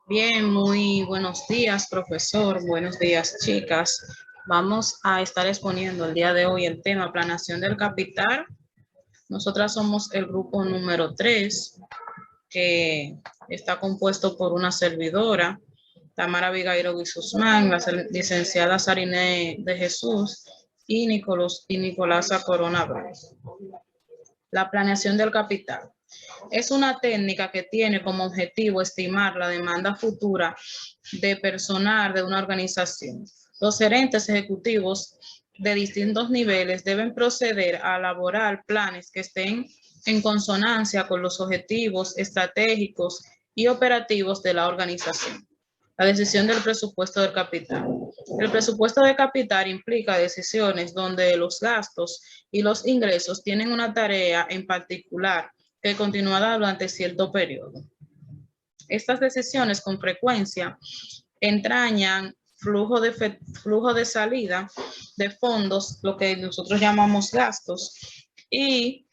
Bien, muy buenos días, profesor. Buenos días, chicas. Vamos a estar exponiendo el día de hoy el tema planeación del capital. Nosotras somos el grupo número 3, que está compuesto por una servidora, Tamara Vigairo Guzmán, la licenciada Sariné de Jesús y Nicolasa Corona Bravo. La planeación del capital. Es una técnica que tiene como objetivo estimar la demanda futura de personal de una organización. Los gerentes ejecutivos de distintos niveles deben proceder a elaborar planes que estén en consonancia con los objetivos estratégicos y operativos de la organización. La decisión del presupuesto del capital. El presupuesto de capital implica decisiones donde los gastos y los ingresos tienen una tarea en particular que continuará durante cierto periodo. Estas decisiones con frecuencia entrañan flujo de salida de fondos, lo que nosotros llamamos gastos, y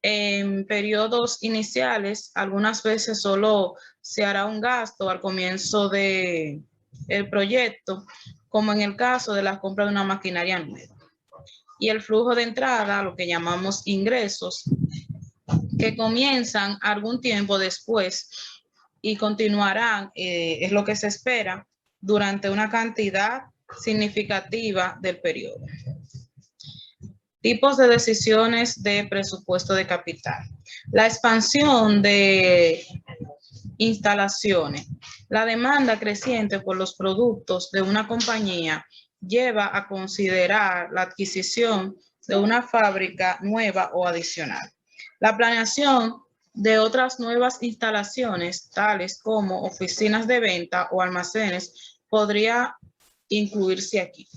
en periodos iniciales, algunas veces solo se hará un gasto al comienzo del proyecto, como en el caso de la compra de una maquinaria nueva. Y el flujo de entrada, lo que llamamos ingresos, que comienzan algún tiempo después y continuarán, es lo que se espera, durante una cantidad significativa del periodo. Tipos de decisiones de presupuesto de capital. La expansión de instalaciones. La demanda creciente por los productos de una compañía lleva a considerar la adquisición de una fábrica nueva o adicional. La planeación de otras nuevas instalaciones, tales como oficinas de venta o almacenes, podría incluirse aquí.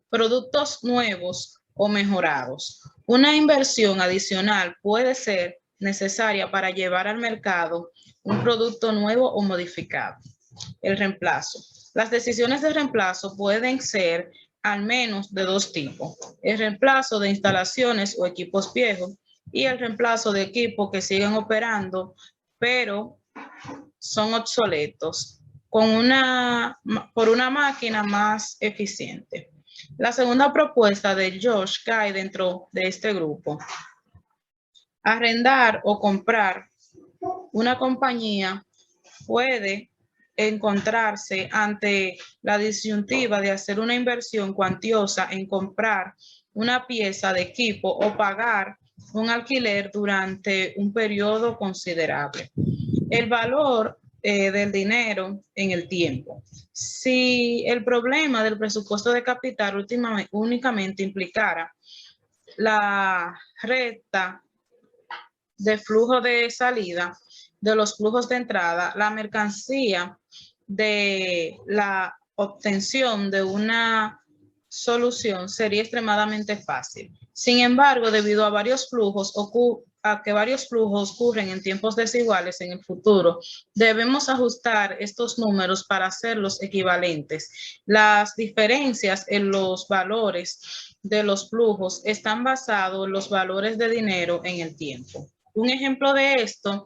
Productos nuevos o mejorados. Una inversión adicional puede ser necesaria para llevar al mercado un producto nuevo o modificado. El reemplazo. Las decisiones de reemplazo pueden ser al menos de dos tipos. El reemplazo de instalaciones o equipos viejos y el reemplazo de equipos que siguen operando, pero son obsoletos por una máquina más eficiente. La segunda propuesta de Josh cae dentro de este grupo. Arrendar o comprar una compañía puede encontrarse ante la disyuntiva de hacer una inversión cuantiosa en comprar una pieza de equipo o pagar un alquiler durante un periodo considerable. El valor del dinero en el tiempo. Si el problema del presupuesto de capital únicamente implicara la recta de flujo de salida, de los flujos de entrada, la mercancía de la obtención de una solución sería extremadamente fácil. Sin embargo, debido a varios flujos ocurren en tiempos desiguales en el futuro, debemos ajustar estos números para hacerlos equivalentes. Las diferencias en los valores de los flujos están basados en los valores de dinero en el tiempo. Un ejemplo de esto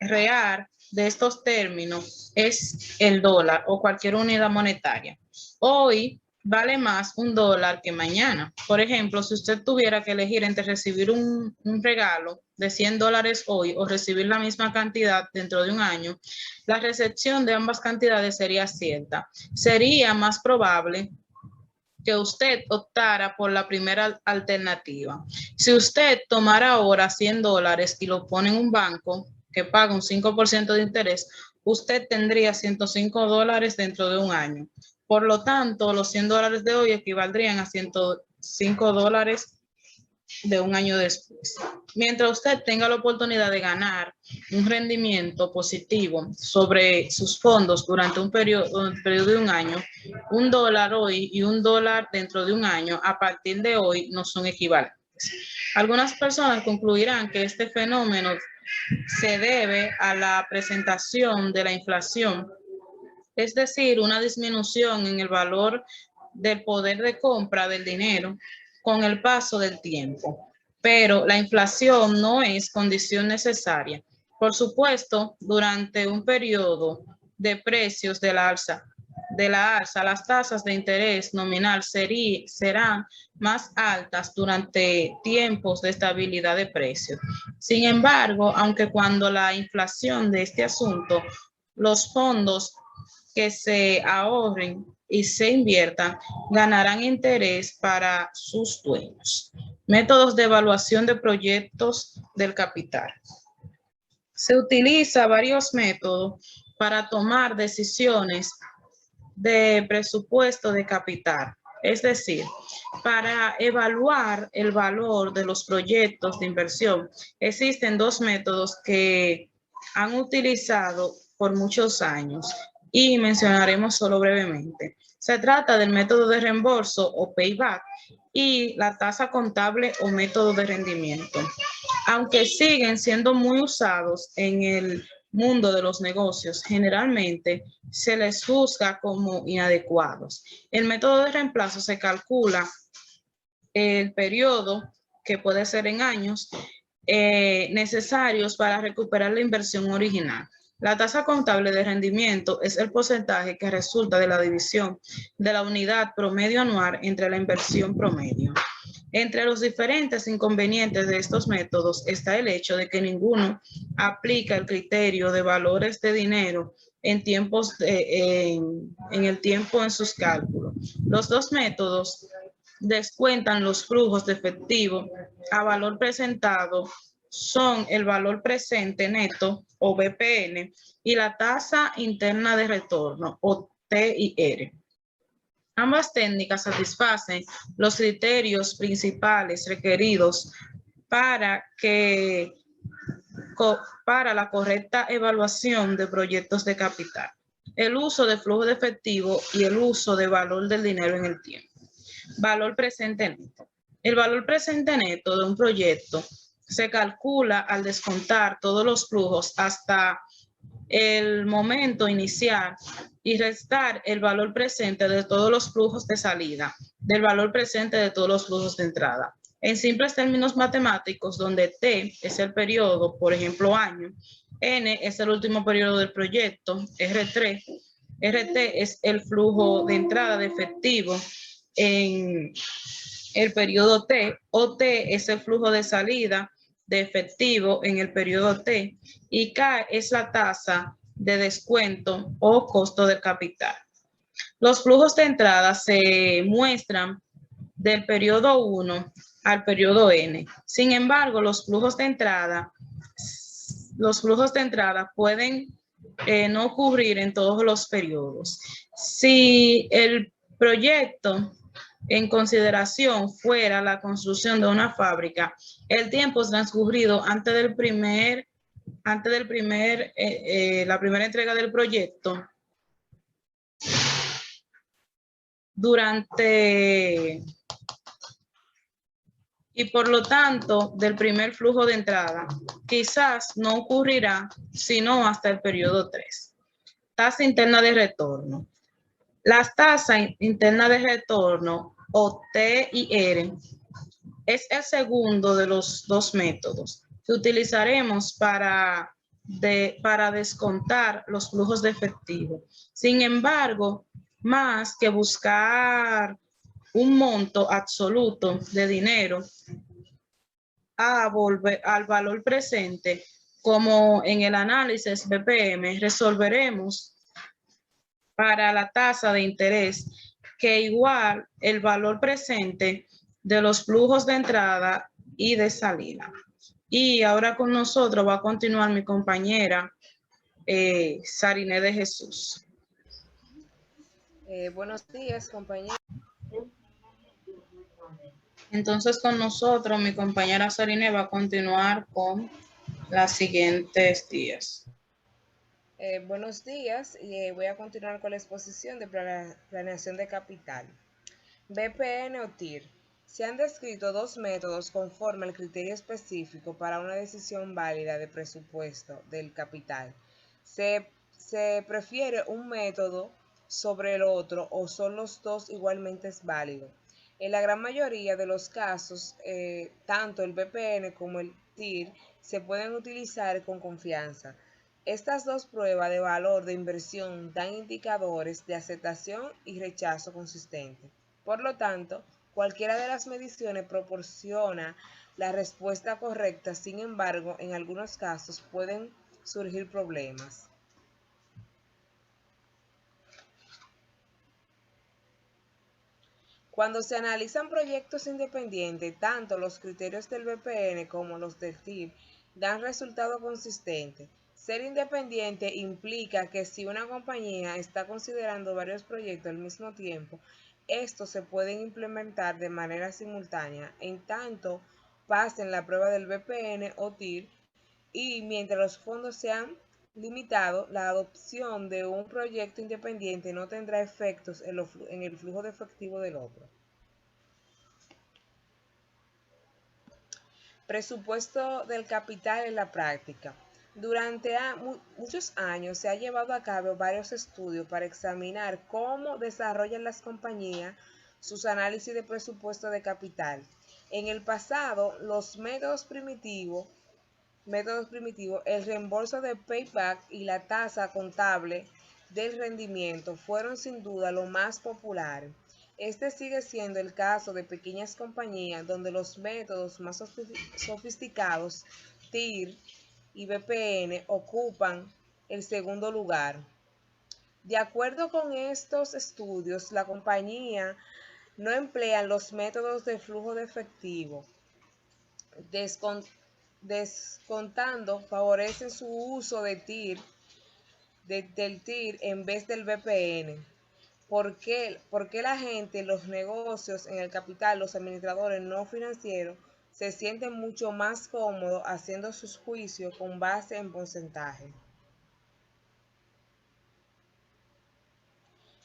real de estos términos es el dólar o cualquier unidad monetaria. Hoy vale más un dólar que mañana. Por ejemplo, si usted tuviera que elegir entre recibir un regalo de $100 hoy o recibir la misma cantidad dentro de un año, la recepción de ambas cantidades sería cierta. Sería más probable que usted optara por la primera alternativa. Si usted tomara ahora $100 y lo pone en un banco que paga un 5% de interés, usted tendría $105 dentro de un año. Por lo tanto, los $100 de hoy equivaldrían a $105 de un año después. Mientras usted tenga la oportunidad de ganar un rendimiento positivo sobre sus fondos durante un periodo de un año, un dólar hoy y un dólar dentro de un año, a partir de hoy, no son equivalentes. Algunas personas concluirán que este fenómeno se debe a la presentación de la inflación, es decir, una disminución en el valor del poder de compra del dinero con el paso del tiempo. Pero la inflación no es condición necesaria, Por supuesto, durante un periodo de precios de la alza, las tasas de interés nominal serán más altas durante tiempos de estabilidad de precios. Sin embargo, aunque cuando la inflación de este asunto, los fondos que se ahorren y se inviertan ganarán interés para sus dueños. Métodos de evaluación de proyectos del capital. Se utiliza varios métodos para tomar decisiones de presupuesto de capital. Es decir, para evaluar el valor de los proyectos de inversión, existen dos métodos que han utilizado por muchos años y mencionaremos solo brevemente. Se trata del método de reembolso o payback y la tasa contable o método de rendimiento. Aunque siguen siendo muy usados en el mundo de los negocios, generalmente se les juzga como inadecuados. El método de reemplazo se calcula el periodo, que puede ser en años, necesarios para recuperar la inversión original. La tasa contable de rendimiento es el porcentaje que resulta de la división de la unidad promedio anual entre la inversión promedio. Entre los diferentes inconvenientes de estos métodos está el hecho de que ninguno aplica el criterio de valores de dinero en el tiempo en sus cálculos. Los dos métodos descuentan los flujos de efectivo a valor presentado son el valor presente neto o BPN y la tasa interna de retorno o TIR. Ambas técnicas satisfacen los criterios principales requeridos para la correcta evaluación de proyectos de capital, el uso de flujo de efectivo y el uso de valor del dinero en el tiempo. Valor presente neto. El valor presente neto de un proyecto se calcula al descontar todos los flujos hasta el momento inicial y restar el valor presente de todos los flujos de salida del valor presente de todos los flujos de entrada. En simples términos matemáticos, donde T es el periodo, por ejemplo, año, N es el último periodo del proyecto, RT es el flujo de entrada de efectivo en el periodo T, OT es el flujo de salida de efectivo en el periodo T y K es la tasa de descuento o costo del capital. Los flujos de entrada se muestran del periodo 1 al periodo N. Sin embargo, los flujos de entrada pueden no ocurrir en todos los periodos. Si el proyecto en consideración fuera la construcción de una fábrica, el tiempo transcurrido antes la primera entrega del proyecto y por lo tanto del primer flujo de entrada, quizás no ocurrirá sino hasta el periodo 3. Tasa interna de retorno. Las tasas internas de retorno o TIR es el segundo de los dos métodos que utilizaremos para descontar los flujos de efectivo. Sin embargo, más que buscar un monto absoluto de dinero al valor presente, como en el análisis BPM, resolveremos para la tasa de interés que igual el valor presente de los flujos de entrada y de salida. Y ahora con nosotros va a continuar mi compañera Sariné de Jesús. Buenos días, compañeros. Entonces con nosotros mi compañera Sariné va a continuar con las siguientes días. Buenos días y voy a continuar con la exposición de planeación de capital. BPN o TIR. Se han descrito dos métodos conforme al criterio específico para una decisión válida de presupuesto del capital. Se prefiere un método sobre el otro o son los dos igualmente válidos. En la gran mayoría de los casos, tanto el VPN como el TIR se pueden utilizar con confianza. Estas dos pruebas de valor de inversión dan indicadores de aceptación y rechazo consistente. Por lo tanto, cualquiera de las mediciones proporciona la respuesta correcta, sin embargo, en algunos casos pueden surgir problemas. Cuando se analizan proyectos independientes, tanto los criterios del VPN como los del TIR dan resultado consistente. Ser independiente implica que si una compañía está considerando varios proyectos al mismo tiempo, estos se pueden implementar de manera simultánea, en tanto pasen la prueba del VPN o TIR, y mientras los fondos sean limitados, la adopción de un proyecto independiente no tendrá efectos en el flujo de efectivo del otro. Presupuesto del capital en la práctica. Durante muchos años se ha llevado a cabo varios estudios para examinar cómo desarrollan las compañías sus análisis de presupuesto de capital. En el pasado, los métodos primitivos, el reembolso de payback y la tasa contable del rendimiento fueron sin duda lo más popular. Este sigue siendo el caso de pequeñas compañías donde los métodos más sofisticados, TIR y VPN, ocupan el segundo lugar. De acuerdo con estos estudios, la compañía no emplean los métodos de flujo de efectivo, descontando, favorecen su uso del TIR en vez del VPN. ¿Por qué la gente, los negocios, en el capital, los administradores no financieros se sienten mucho más cómodos haciendo sus juicios con base en porcentaje?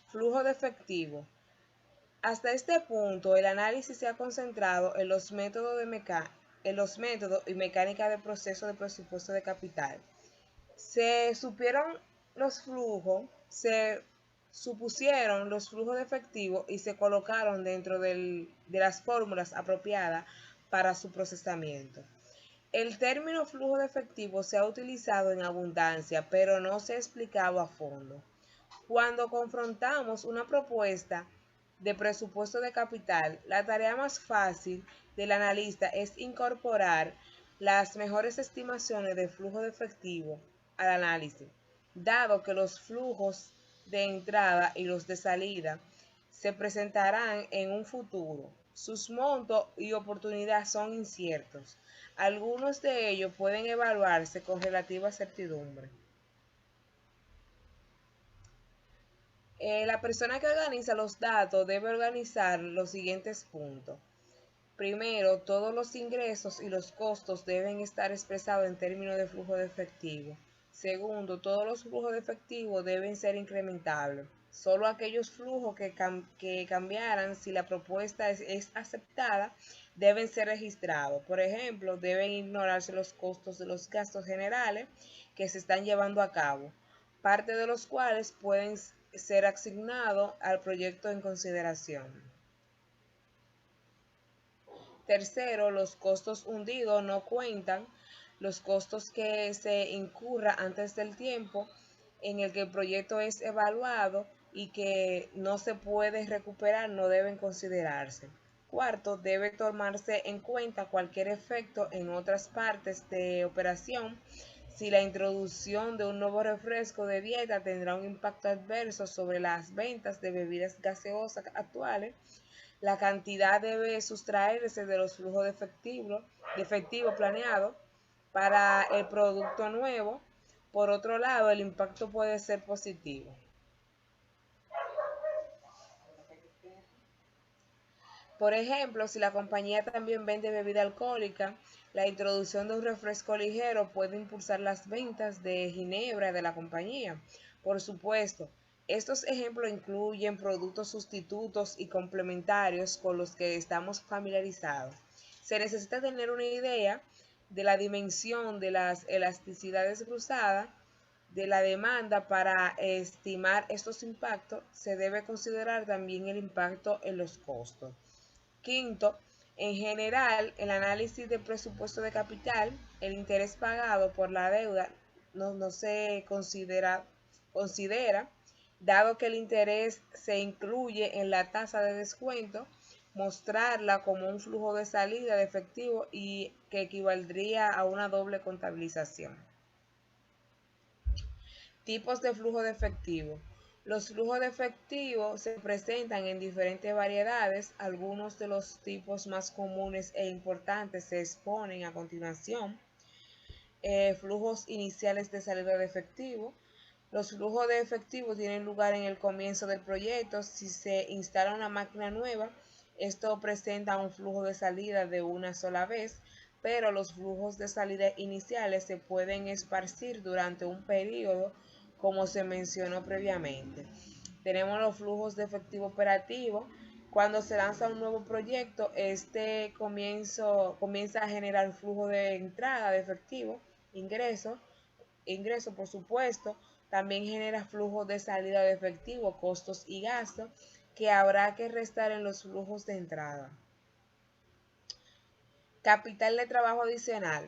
Flujo de efectivo. Hasta este punto, el análisis se ha concentrado en los métodos y mecánica de proceso de presupuesto de capital. Se supusieron los flujos de efectivo y se colocaron dentro de las fórmulas apropiadas para su procesamiento. El término flujo de efectivo se ha utilizado en abundancia, pero no se ha explicado a fondo. Cuando confrontamos una propuesta de presupuesto de capital, la tarea más fácil del analista es incorporar las mejores estimaciones de flujo de efectivo al análisis, dado que los flujos de entrada y los de salida se presentarán en un futuro. Sus montos y oportunidades son inciertos. Algunos de ellos pueden evaluarse con relativa certidumbre. La persona que organiza los datos debe organizar los siguientes puntos. Primero, todos los ingresos y los costos deben estar expresados en términos de flujo de efectivo. Segundo, todos los flujos de efectivo deben ser incrementables. Solo aquellos flujos que cambiaran si la propuesta es aceptada deben ser registrados. Por ejemplo, deben ignorarse los costos de los gastos generales que se están llevando a cabo, parte de los cuales pueden ser asignados al proyecto en consideración. Tercero, los costos hundidos no cuentan. Los costos que se incurra antes del tiempo en el que el proyecto es evaluado y que no se puede recuperar no deben considerarse. Cuarto, debe tomarse en cuenta cualquier efecto en otras partes de operación. Si la introducción de un nuevo refresco de dieta tendrá un impacto adverso sobre las ventas de bebidas gaseosas actuales, la cantidad debe sustraerse de los flujos de efectivo planeado para el producto nuevo. Por otro lado, el impacto puede ser positivo. Por ejemplo, si la compañía también vende bebida alcohólica, la introducción de un refresco ligero puede impulsar las ventas de ginebra de la compañía. Por supuesto, estos ejemplos incluyen productos sustitutos y complementarios con los que estamos familiarizados. Se necesita tener una idea de la dimensión de las elasticidades cruzadas de la demanda para estimar estos impactos. Se debe considerar también el impacto en los costos. Quinto, en general, el análisis del presupuesto de capital, el interés pagado por la deuda no se considera, dado que el interés se incluye en la tasa de descuento, mostrarla como un flujo de salida de efectivo y que equivaldría a una doble contabilización. Tipos de flujo de efectivo. Los flujos de efectivo se presentan en diferentes variedades. Algunos de los tipos más comunes e importantes se exponen a continuación. Flujos iniciales de salida de efectivo. Los flujos de efectivo tienen lugar en el comienzo del proyecto. Si se instala una máquina nueva, esto presenta un flujo de salida de una sola vez, pero los flujos de salida iniciales se pueden esparcir durante un periodo, como se mencionó previamente. Tenemos los flujos de efectivo operativo. Cuando se lanza un nuevo proyecto, este comienza a generar flujo de entrada de efectivo, ingreso, por supuesto, también genera flujo de salida de efectivo, costos y gastos, que habrá que restar en los flujos de entrada. Capital de trabajo adicional.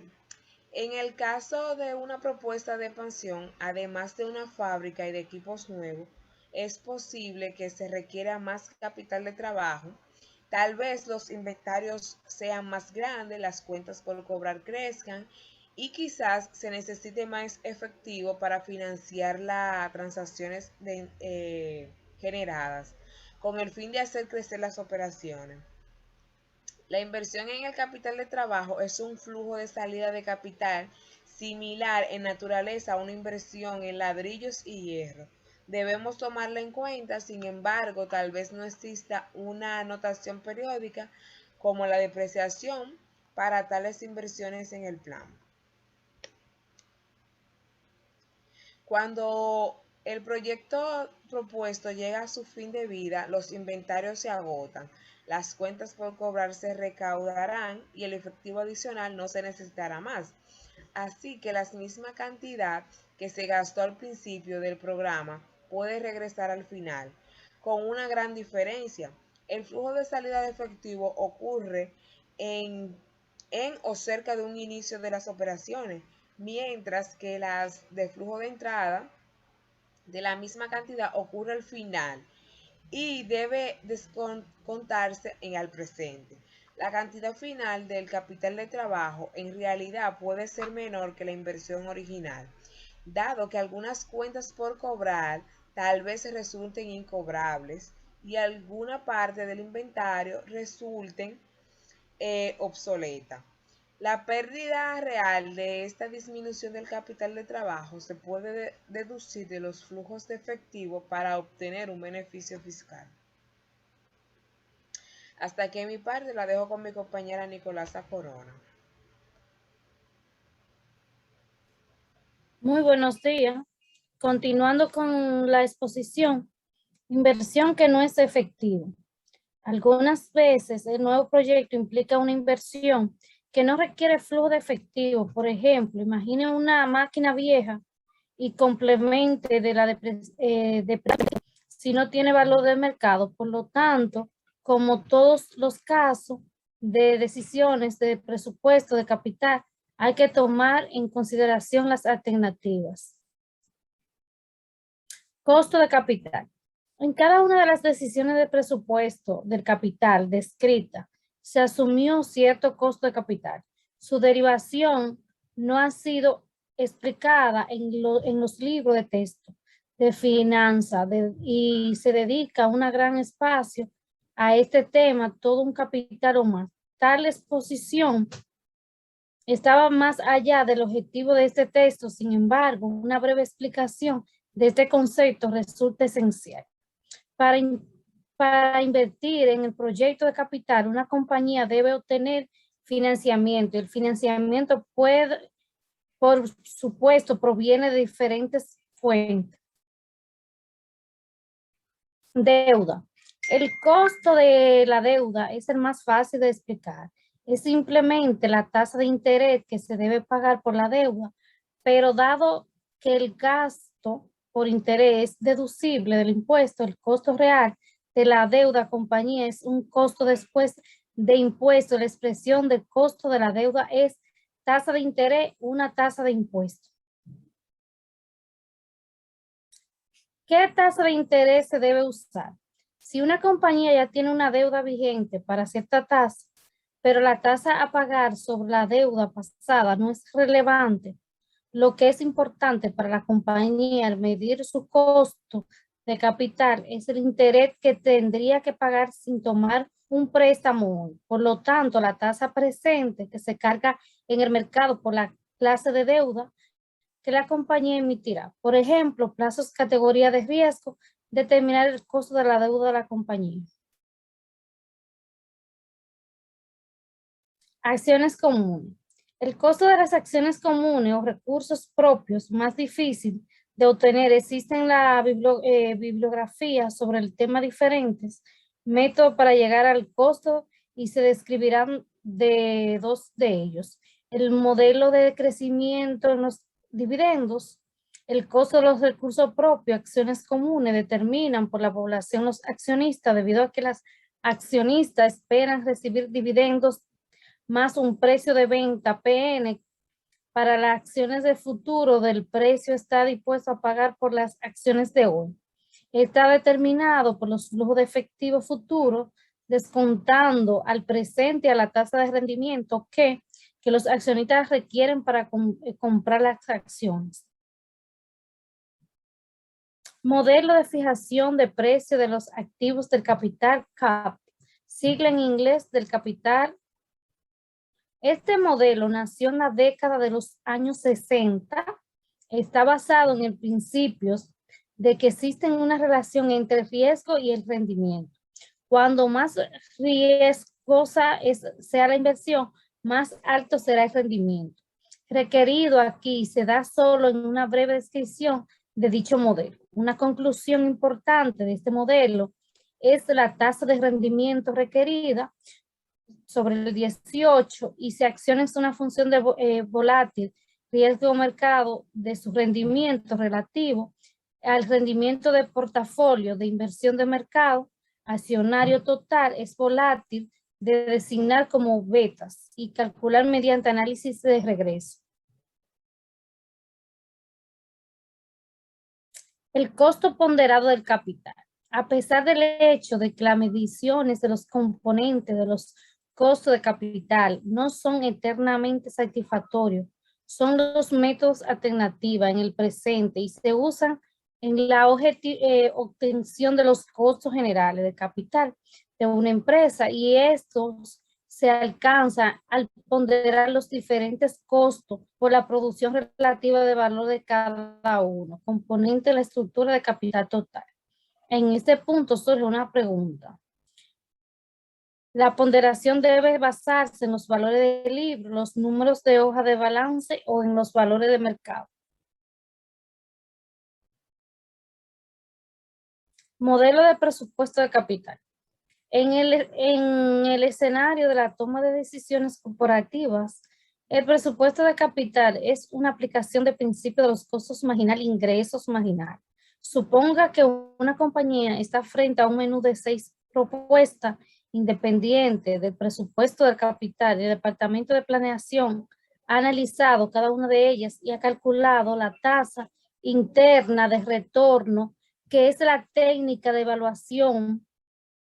En el caso de una propuesta de expansión, además de una fábrica y de equipos nuevos, es posible que se requiera más capital de trabajo. Tal vez los inventarios sean más grandes, las cuentas por cobrar crezcan y quizás se necesite más efectivo para financiar las transacciones generadas, con el fin de hacer crecer las operaciones. La inversión en el capital de trabajo es un flujo de salida de capital similar en naturaleza a una inversión en ladrillos y hierro. Debemos tomarla en cuenta, sin embargo, tal vez no exista una anotación periódica como la depreciación para tales inversiones en el plan. Cuando el proyecto propuesto llega a su fin de vida, los inventarios se agotan, las cuentas por cobrar se recaudarán y el efectivo adicional no se necesitará más. Así que la misma cantidad que se gastó al principio del programa puede regresar al final, con una gran diferencia. El flujo de salida de efectivo ocurre en o cerca de un inicio de las operaciones, mientras que las de flujo de entrada de la misma cantidad ocurre al final y debe descontarse en el presente. La cantidad final del capital de trabajo en realidad puede ser menor que la inversión original, dado que algunas cuentas por cobrar tal vez resulten incobrables y alguna parte del inventario resulten obsoleta. La pérdida real de esta disminución del capital de trabajo se puede deducir de los flujos de efectivo para obtener un beneficio fiscal. Hasta aquí mi parte, la dejo con mi compañera Nicolasa Corona. Muy buenos días. Continuando con la exposición, inversión que no es efectiva. Algunas veces el nuevo proyecto implica una inversión que no requiere flujo de efectivo. Por ejemplo, imagine una máquina vieja y complemente de la si no tiene valor de mercado. Por lo tanto, como todos los casos de decisiones de presupuesto de capital, hay que tomar en consideración las alternativas. Costo de capital. En cada una de las decisiones de presupuesto del capital descrita, se asumió cierto costo de capital. Su derivación no ha sido explicada en los libros de texto de finanzas y se dedica un gran espacio a este tema, todo un capital o más. Tal exposición estaba más allá del objetivo de este texto. Sin embargo, una breve explicación de este concepto resulta esencial. Para invertir en el proyecto de capital, una compañía debe obtener financiamiento. El financiamiento por supuesto, proviene de diferentes fuentes. Deuda. El costo de la deuda es el más fácil de explicar. Es simplemente la tasa de interés que se debe pagar por la deuda, pero dado que el gasto por interés deducible del impuesto, el costo real de la deuda compañía es un costo después de impuesto, la expresión del costo de la deuda es tasa de interés, una tasa de impuesto. ¿Qué tasa de interés se debe usar? Si una compañía ya tiene una deuda vigente para cierta tasa, pero la tasa a pagar sobre la deuda pasada no es relevante, lo que es importante para la compañía al medir su costo de capital es el interés que tendría que pagar sin tomar un préstamo hoy. Por lo tanto, la tasa presente que se carga en el mercado por la clase de deuda que la compañía emitirá. Por ejemplo, plazos, categoría de riesgo, determinar el costo de la deuda de la compañía. Acciones comunes. El costo de las acciones comunes o recursos propios más difícil de obtener. Existen la bibliografía sobre el tema diferentes métodos para llegar al costo y se describirán de dos de ellos. El modelo de crecimiento en los dividendos, el costo de los recursos propios, acciones comunes determinan por la población los accionistas debido a que las accionistas esperan recibir dividendos más un precio de venta PN para las acciones de futuro del precio está dispuesto a pagar por las acciones de hoy. Está determinado por los flujos de efectivo futuro, descontando al presente a la tasa de rendimiento que los accionistas requieren para comprar las acciones. Modelo de fijación de precio de los activos del capital CAP, sigla en inglés del capital. Este modelo nació en la década de los años 60, está basado en el principio de que existe una relación entre el riesgo y el rendimiento. Cuando más riesgosa sea la inversión, más alto será el rendimiento. Requerido aquí se da solo en una breve descripción de dicho modelo. Una conclusión importante de este modelo es la tasa de rendimiento requerida sobre el 18 y si acciones una función de volátil, riesgo mercado de su rendimiento relativo al rendimiento de portafolio de inversión de mercado, accionario total es volátil de designar como betas y calcular mediante análisis de regreso. El costo ponderado del capital. A pesar del hecho de que las mediciones de los componentes de los costos de capital no son eternamente satisfactorios, son los métodos alternativos en el presente y se usan en la obtención de los costos generales de capital de una empresa y estos se alcanza al ponderar los diferentes costos por la producción relativa de valor de cada uno, componente de la estructura de capital total. En este punto surge una pregunta. La ponderación debe basarse en los valores del libro, los números de hoja de balance o en los valores de mercado. Modelo de presupuesto de capital. En el escenario de la toma de decisiones corporativas, el presupuesto de capital es una aplicación de principio de los costos marginales, ingresos marginales. Suponga que una compañía está frente a un menú de 6 propuestas independientes del presupuesto del capital y el departamento de planeación ha analizado cada una de ellas y ha calculado la tasa interna de retorno, que es la técnica de evaluación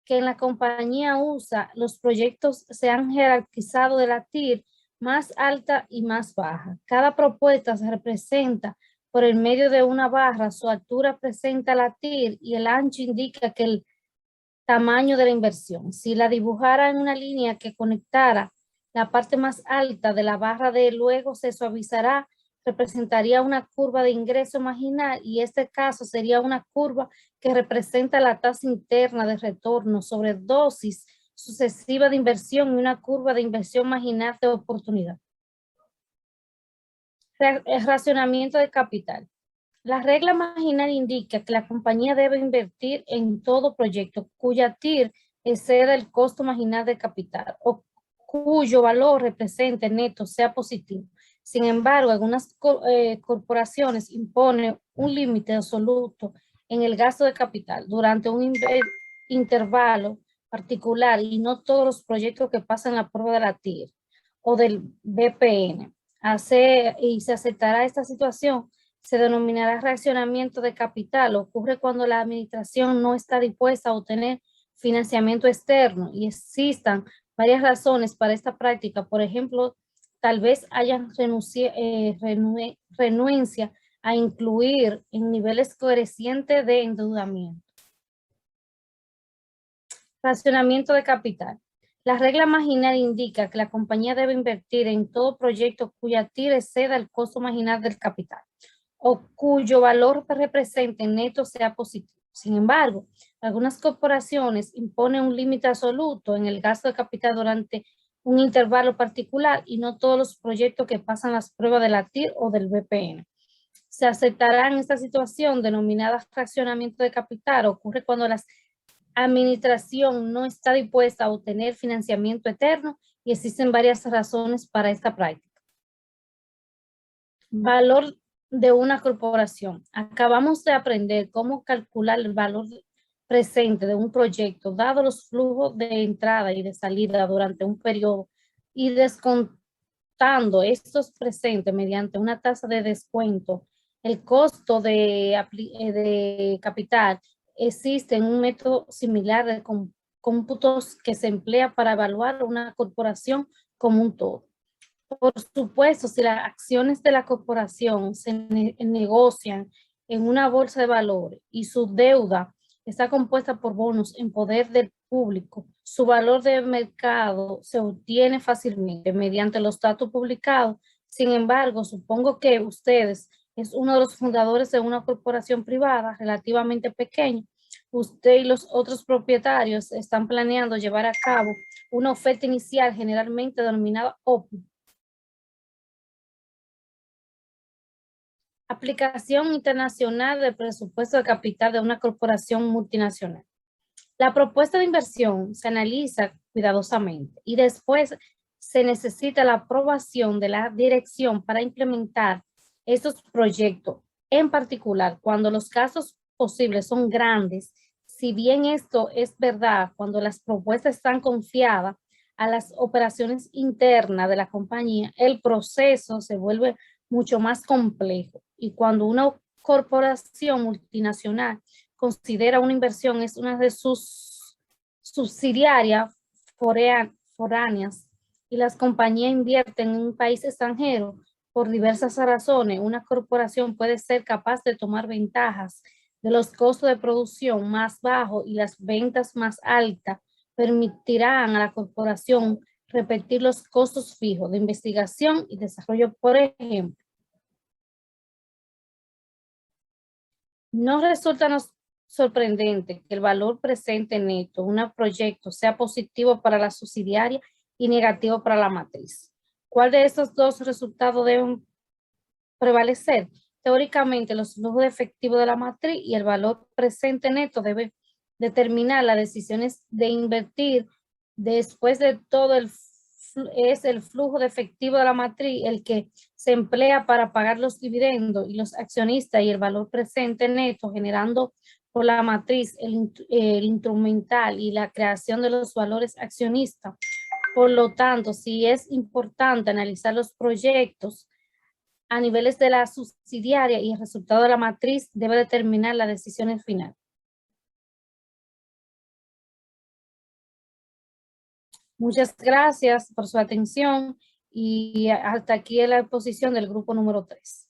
que en la compañía usa. Los proyectos se han jerarquizado de la TIR más alta y más baja. Cada propuesta se representa por el medio de una barra, su altura presenta la TIR y el ancho indica que el tamaño de la inversión. Si la dibujara en una línea que conectara la parte más alta de la barra de luego se suavizará, representaría una curva de ingreso marginal y este caso sería una curva que representa la tasa interna de retorno sobre dosis sucesiva de inversión y una curva de inversión marginal de oportunidad. El racionamiento de capital. La regla marginal indica que la compañía debe invertir en todo proyecto cuya TIR exceda el costo marginal de capital o cuyo valor represente neto sea positivo. Sin embargo, algunas corporaciones imponen un límite absoluto en el gasto de capital durante un intervalo particular y no todos los proyectos que pasan la prueba de la TIR o del BPN. Se aceptará esta situación, se denominará reaccionamiento de capital. Ocurre cuando la administración no está dispuesta a obtener financiamiento externo y existan varias razones para esta práctica. Por ejemplo, tal vez haya renuencia a incluir en niveles crecientes de endeudamiento. Racionamiento de capital. La regla marginal indica que la compañía debe invertir en todo proyecto cuya TIR exceda el costo marginal del capital o cuyo valor represente neto sea positivo. Sin embargo, algunas corporaciones imponen un límite absoluto en el gasto de capital durante un intervalo particular y no todos los proyectos que pasan las pruebas de la TIR o del BPN. Se aceptará en esta situación denominada fraccionamiento de capital. Ocurre cuando la administración no está dispuesta a obtener financiamiento eterno y existen varias razones para esta práctica. Valor de una corporación. Acabamos de aprender cómo calcular el valor presente de un proyecto dado los flujos de entrada y de salida durante un periodo y descontando estos presentes mediante una tasa de descuento. El costo de capital existe un método similar de cómputos que se emplea para evaluar una corporación como un todo. Por supuesto, si las acciones de la corporación se negocian en una bolsa de valores y su deuda está compuesta por bonos en poder del público, su valor de mercado se obtiene fácilmente mediante los datos publicados. Sin embargo, supongo que ustedes es uno de los fundadores de una corporación privada relativamente pequeña. Usted y los otros propietarios están planeando llevar a cabo una oferta inicial generalmente denominada OPI. Aplicación internacional del presupuesto de capital de una corporación multinacional. La propuesta de inversión se analiza cuidadosamente y después se necesita la aprobación de la dirección para implementar estos proyectos. En particular, cuando los casos posibles son grandes, si bien esto es verdad, cuando las propuestas están confiadas a las operaciones internas de la compañía, el proceso se vuelve mucho más complejo. Y cuando una corporación multinacional considera una inversión es una de sus subsidiarias foráneas y las compañías invierten en un país extranjero por diversas razones, una corporación puede ser capaz de tomar ventajas de los costos de producción más bajos y las ventas más altas permitirán a la corporación repetir los costos fijos de investigación y desarrollo. Por ejemplo, no resulta sorprendente que el valor presente neto de un proyecto sea positivo para la subsidiaria y negativo para la matriz. ¿Cuál de estos dos resultados deben prevalecer? Teóricamente, los flujos de efectivo de la matriz y el valor presente neto deben determinar las decisiones de invertir. Después de todo, es el flujo de efectivo de la matriz el que se emplea para pagar los dividendos y los accionistas y el valor presente neto generando por la matriz el instrumental y la creación de los valores accionistas. Por lo tanto, sí es importante analizar los proyectos a niveles de la subsidiaria y el resultado de la matriz debe determinar las decisiones finales. Muchas gracias por su atención y hasta aquí la exposición del grupo número 3.